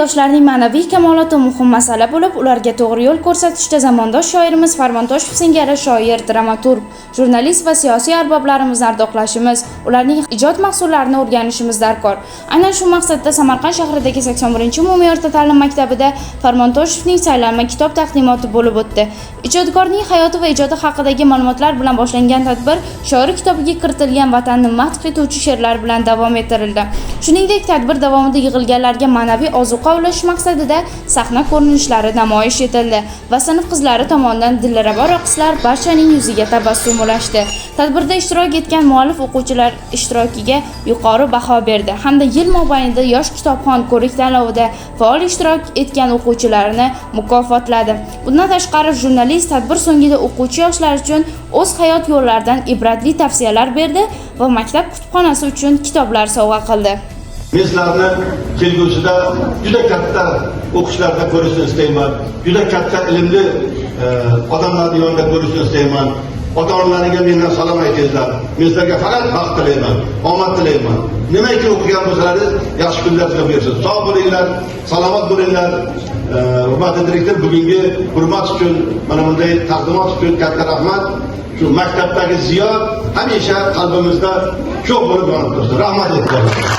yoshlarning ma'naviy kamoloti muhim masala bo'lib, ularga to'g'ri yo'l ko'rsatishda zamondosh shoirimiz Farmon Toshev singari shoir, dramaturg, jurnalist va siyosiy arboblarimizni ardoqlashimiz, ularning ijod mahsullarini o'rganishimiz darkor. Aynan shu maqsadda Samarqand shahridagi 81-umumiy o'rta ta'lim maktabida Farmon Toshevning saylanma kitob taqdimoti bo'lib o'tdi. Ijodkorning hayoti va ijodi haqidagi ma'lumotlar bilan boshlangan tadbir shoir kitobiga kiritilgan vatanni madh etuvchi she'rlar bilan davom ettirildi. Shuningdek, tadbir davomida yig'ilganlarga ma'naviy ozuqa ulash maqsadida sahna ko'rinishlari namoyish etildi va sinf qizlari tomonidan dilrabo raqslar barchaning yuziga tabassum ulashdi. Tadbirda ishtirok etgan muallif o'quvchilar ishtirokiga yuqori baho berdi hamda yil mobaynida yosh kitobxon ko'rik tanlovida faol ishtirok etgan o'quvchilarni mukofotladi. Bundan tashqari jurnalist tadbir so'ngida o'quvchi yoshlar uchun o'z hayot yo'llaridan ibratli tavsiyalar berdi va maktab kutubxonasi uchun kitoblar sovg'a qildi. Men sizlarni kelgusida juda katta o'qishlarda ko'rishni istayman. Juda katta ilmli odamlarning yonida ko'rishni istayman. Ota-onalariga mendan salom aytinglar. Men sizlarga faqat baxt tilayman, omad tilayman. Nimaiki o'qigan bo'lsalaringiz, yaxshi kunlar sizlarga bersin. Sog' bo'linglar, salomat bo'linglar. Hurmatli direktor, bugungi hurmat uchun, mana bunday taqdimot uchun katta rahmat. Shu maktabdagi ziyo hamisha qalbimizda ko'p bo'lib yonib tursin. Rahmat aytib